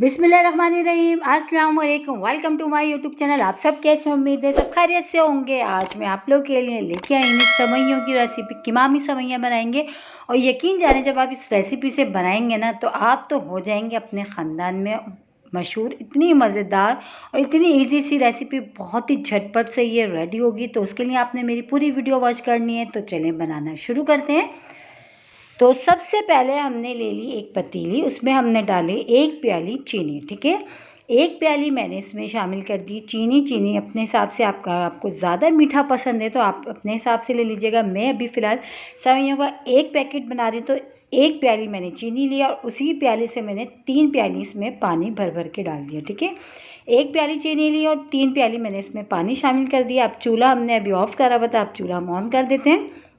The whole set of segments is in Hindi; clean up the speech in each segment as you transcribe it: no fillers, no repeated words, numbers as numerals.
बिस्मिल्लाहिर्रहमानिर्रहीम, अस्सलाम वालेकुम। Welcome to my YouTube channel. आप सब कैसे हैं? उम्मीद है सब खैरियत से होंगे। आज मैं आप लोग के लिए लेके आई हूँ सेवइयों की रेसिपी। कीमामी सेवइयाँ बनाएंगे और यकीन जाने जब आप इस रेसिपी से बनाएंगे ना तो आप तो हो जाएंगे अपने ख़ानदान में मशहूर। इतनी मज़ेदार और इतनी इजी सी रेसिपी, बहुत ही झटपट से ये रेडी होगी। तो उसके लिए आपने मेरी पूरी वीडियो वॉच करनी है। तो चलें बनाना शुरू करते हैं। तो सबसे पहले हमने ले ली एक पतीली, उसमें हमने डाली 1 प्याली चीनी। ठीक है, 1 प्याली मैंने इसमें शामिल कर दी चीनी अपने हिसाब से। आपको ज़्यादा मीठा पसंद है तो आप अपने हिसाब से ले लीजिएगा। मैं अभी फ़िलहाल सेवइयों का 1 पैकेट बना रही हूँ तो 1 प्याली मैंने चीनी लिया और उसी प्याली से मैंने 3 प्याली इसमें पानी भर भर के डाल दिया। ठीक है, 1 प्याली चीनी ली और 3 प्याली मैंने इसमें पानी शामिल कर दिया। अब चूल्हा हमने अभी ऑफ़ करा हुआ था, अब चूल्हा हम ऑन कर देते हैं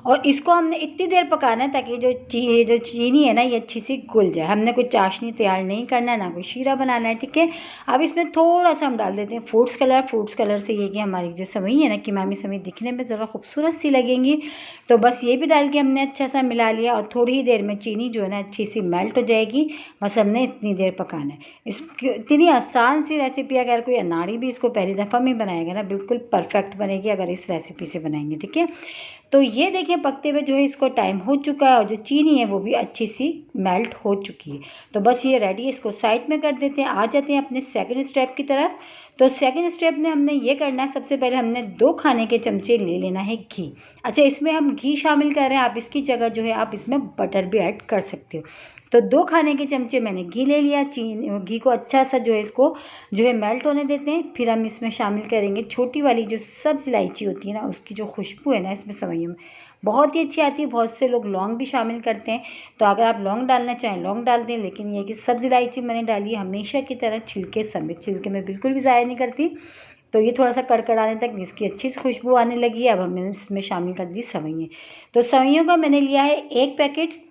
और इसको हमने इतनी देर पकाना है ताकि जो चीनी है ना ये अच्छी सी घुल जाए। हमने कोई चाशनी तैयार नहीं करना है, ना कोई शीरा बनाना है। ठीक है, अब इसमें थोड़ा सा हम डाल देते हैं फ्रूट्स कलर से ये कि हमारी जो सेवई है ना कीमामी सेवई दिखने में ज़रा खूबसूरत सी लगेंगी। तो बस ये भी डाल के हमने अच्छा सा मिला लिया और थोड़ी ही देर में चीनी जो है ना अच्छी सी मेल्ट हो जाएगी। बस हमने इतनी देर पकाना है। इतनी आसान सी रेसिपी, अगर कोई अनाड़ी भी इसको पहली दफ़ा में बनाएगा ना बिल्कुल परफेक्ट बनेगी अगर इस रेसिपी से बनाएंगे। ठीक है, तो ये देखिए पकते हुए जो है इसको टाइम हो चुका है और जो चीनी है वो भी अच्छी सी मेल्ट हो चुकी है। तो बस ये रेडी है, इसको साइड में कर देते हैं। आ जाते हैं अपने सेकंड स्टेप की तरफ। तो सेकंड स्टेप में हमने ये करना है, सबसे पहले हमने 2 खाने के चमचे ले लेना है घी। अच्छा, इसमें हम घी शामिल कर रहे हैं, आप इसकी जगह जो है आप इसमें बटर भी ऐड कर सकते हो। तो 2 खाने के चमचे मैंने घी ले लिया। घी को अच्छा सा जो है इसको जो है मेल्ट होने देते हैं। फिर हम इसमें शामिल करेंगे छोटी वाली जो सब्ज़ इलायची होती है ना, उसकी जो खुशबू है ना इसमें सेवइयों में बहुत ही अच्छी आती है। बहुत से लोग लौंग भी शामिल करते हैं, तो अगर आप लौंग डालना चाहें लौंग डाल दें, लेकिन ये कि सब्ज़ इलायची मैंने डाली है हमेशा की तरह छिलके समेत। छिलके में बिल्कुल भी ज़ाया नहीं करती। तो ये थोड़ा सा कड़कड़ाने तक इसकी अच्छी सी खुशबू आने लगी है। अब हमने इसमें शामिल कर दी सेवइयाँ। तो सेवइयों का मैंने लिया है 1 पैकेट।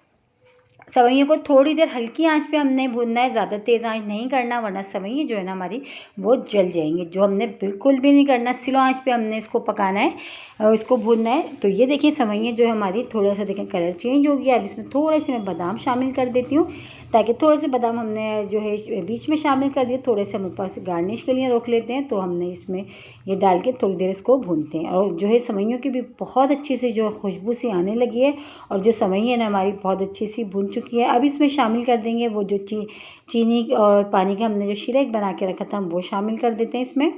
सेवइयों को थोड़ी देर हल्की आंच पे हमने भूनना है, ज़्यादा तेज़ आंच नहीं करना वरना सेवइयाँ जो है ना हमारी वो जल जाएंगी। जो हमने बिल्कुल भी नहीं करना, स्लो आंच पे हमने इसको पकाना है और इसको भूनना है। तो ये देखिए सेवइयाँ जो है हमारी थोड़ा सा देखें कलर चेंज हो गया। अब इसमें थोड़े से मैं बादाम शामिल कर देती हूँ, ताकि थोड़े से बादाम हमने जो है बीच में शामिल कर दिए, थोड़े से हम ऊपर से गार्निश के लिए रोक लेते हैं। तो हमने इसमें ये डाल के थोड़ी देर इसको भूनते हैं और जो है सेवइयों की भी बहुत अच्छी सी जो खुशबू सी आने लगी है और जो सेवइयाँ है ना हमारी बहुत अच्छी सी भून चुकी है। अब इसमें शामिल कर देंगे वो जो चीनी और पानी का हमने जो शीरा बना के रखा था हम वो शामिल कर देते हैं इसमें।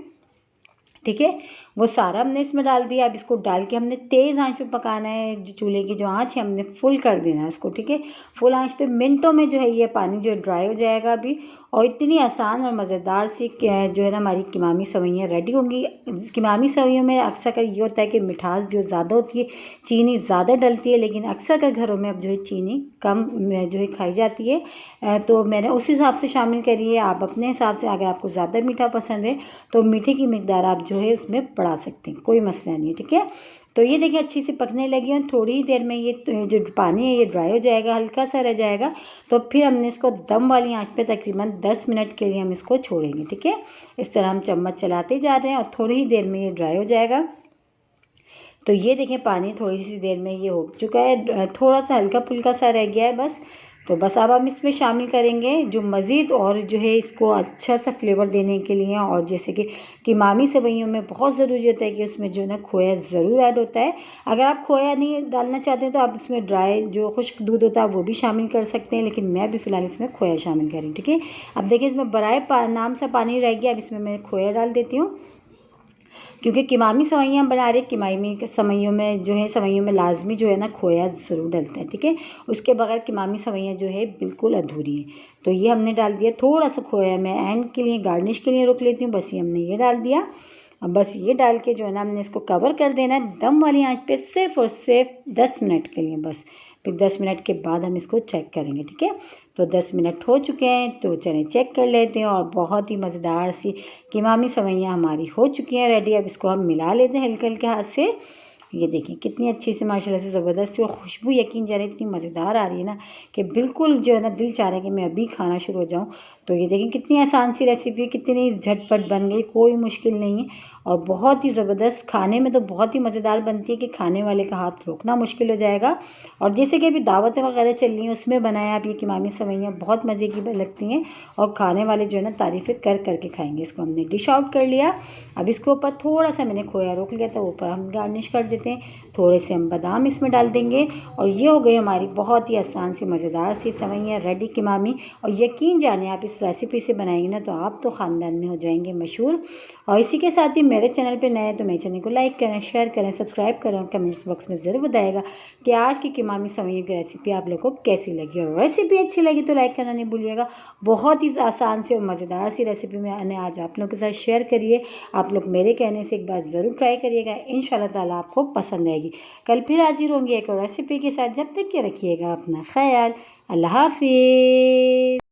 ठीक है, वो सारा हमने इसमें डाल दिया। अब इसको डाल के हमने तेज़ आंच पे पकाना है। जो चूल्हे की जो आंच है हमने फुल कर देना है इसको। ठीक है, फुल आंच पे मिनटों में जो है ये पानी जो है ड्राई हो जाएगा अभी। और इतनी आसान और मज़ेदार सी जो है ना हमारी कीमामी सेवइयाँ रेडी होंगी। कीमामी सेवइयों में अक्सर कर ये होता है कि मिठास जो ज़्यादा होती है, चीनी ज़्यादा डलती है, लेकिन अक्सर कर घरों में अब जो है चीनी कम जो है खाई जाती है। तो मैंने उस हिसाब से शामिल करी है। आप अपने हिसाब से, अगर आपको ज़्यादा मीठा पसंद है तो मीठे की मिकदार आप जो है इसमें बढ़ा सकते हैं, कोई मसला नहीं है। ठीक है, तो ये देखिए अच्छी सी पकने लगी और थोड़ी ही देर में ये जो पानी है ये ड्राई हो जाएगा, हल्का सा रह जाएगा। तो फिर हमने इसको दम वाली आंच पे तकरीबन 10 मिनट के लिए हम इसको छोड़ेंगे। ठीक है, इस तरह हम चम्मच चलाते जा रहे हैं और थोड़ी ही देर में ये ड्राई हो जाएगा। तो ये देखें पानी थोड़ी सी देर में ये हो चुका है, थोड़ा सा हल्का फुल्का सा रह गया है बस। तो बस अब हम इसमें शामिल करेंगे जो मज़ीद और जो है इसको अच्छा सा फ्लेवर देने के लिए, और जैसे कि कीमामी सेवइयों में बहुत ज़रूरी होता है कि उसमें जो है ना खोया ज़रूर ऐड होता है। अगर आप खोया नहीं डालना चाहते हैं तो आप इसमें ड्राई जो खुश्क दूध होता है वो भी शामिल कर सकते हैं, लेकिन मैं भी फ़िलहाल इसमें खोया शामिल करूँ। ठीक है, अब देखिए इसमें बराए नाम सा पानी रह गया। अब इसमें मैं खोया डाल देती हूँ, क्योंकि कीमामी सेवइयाँ बना रहे, कीमामी के सेवइयों में जो है सेवइयों में लाजमी जो है ना खोया ज़रूर डलता है। ठीक है, उसके बगैर कीमामी सेवइयाँ जो है बिल्कुल अधूरी हैं। तो ये हमने डाल दिया, थोड़ा सा खोया मैं एंड के लिए गार्निश के लिए रोक लेती हूँ। बस ये हमने ये डाल दिया। अब बस ये डाल के जो है ना हमने इसको कवर कर देना है दम वाली आंच पे सिर्फ और सिर्फ 10 मिनट के लिए बस। फिर 10 मिनट के बाद हम इसको चेक करेंगे। ठीक है, तो 10 मिनट हो चुके हैं, तो चलें चेक कर लेते हैं। और बहुत ही मज़ेदार सी कीमामी सेवइयाँ हमारी हो चुकी हैं रेडी। अब इसको हम मिला लेते हैं हल्के हल्के हाथ से ये देखें कितनी अच्छी से माशाल्लाह से ज़बरदस्त और खुशबू यकीन जाने इतनी मज़ेदार आ रही है ना कि बिल्कुल जो है ना दिल चाह रहा है कि मैं अभी खाना शुरू हो जाऊँ। तो ये देखें कितनी आसान सी रेसिपी, कितनी झटपट बन गई, कोई मुश्किल नहीं है और बहुत ही ज़बरदस्त, खाने में तो बहुत ही मज़ेदार बनती है कि खाने वाले का हाथ रोकना मुश्किल हो जाएगा। और जैसे कि अभी दावतें वगैरह चल रही हैं उसमें बनाया आप ये कीमामी सेवइयाँ, बहुत मज़े की लगती हैं और खाने वाले जो है ना तारीफ़ें कर के खाएंगे। इसको हमने डिश आउट कर लिया। अब इसके ऊपर थोड़ा सा मैंने खोया रोक लिया था, ऊपर हम गार्निश कर देते हैं। थोड़े से हम बादाम इसमें डाल देंगे और ये हो गई हमारी बहुत ही आसान सी मज़ेदार सी सेवइयाँ रेडी कीमामी। और यकीन जाने आप इस रेसिपी से बनाएंगे ना तो आप तो ख़ानदान में हो जाएंगे मशहूर। और इसी के साथ ही मेरे चैनल पे नए हैं तो मेरे चैनल को लाइक करें, शेयर करें, सब्सक्राइब करें, कमेंट्स बॉक्स में ज़रूर बताइएगा कि आज की कीमामी सेवइयों की रेसिपी आप लोगों को कैसी लगी। और रेसिपी अच्छी लगी तो लाइक करना नहीं भूलिएगा। बहुत ही आसान सी और मज़ेदार सी रेसिपी मैंने आज आप लोगों के साथ शेयर करिए। आप लोग मेरे कहने से एक बार ज़रूर ट्राई करिएगा, इंशाल्लाह ताला आपको पसंद आएगी। कल फिर हाजिर होंगी एक और रेसिपी के साथ, जब तक के रखिएगा अपना ख्याल। अल्लाह हाफिज़।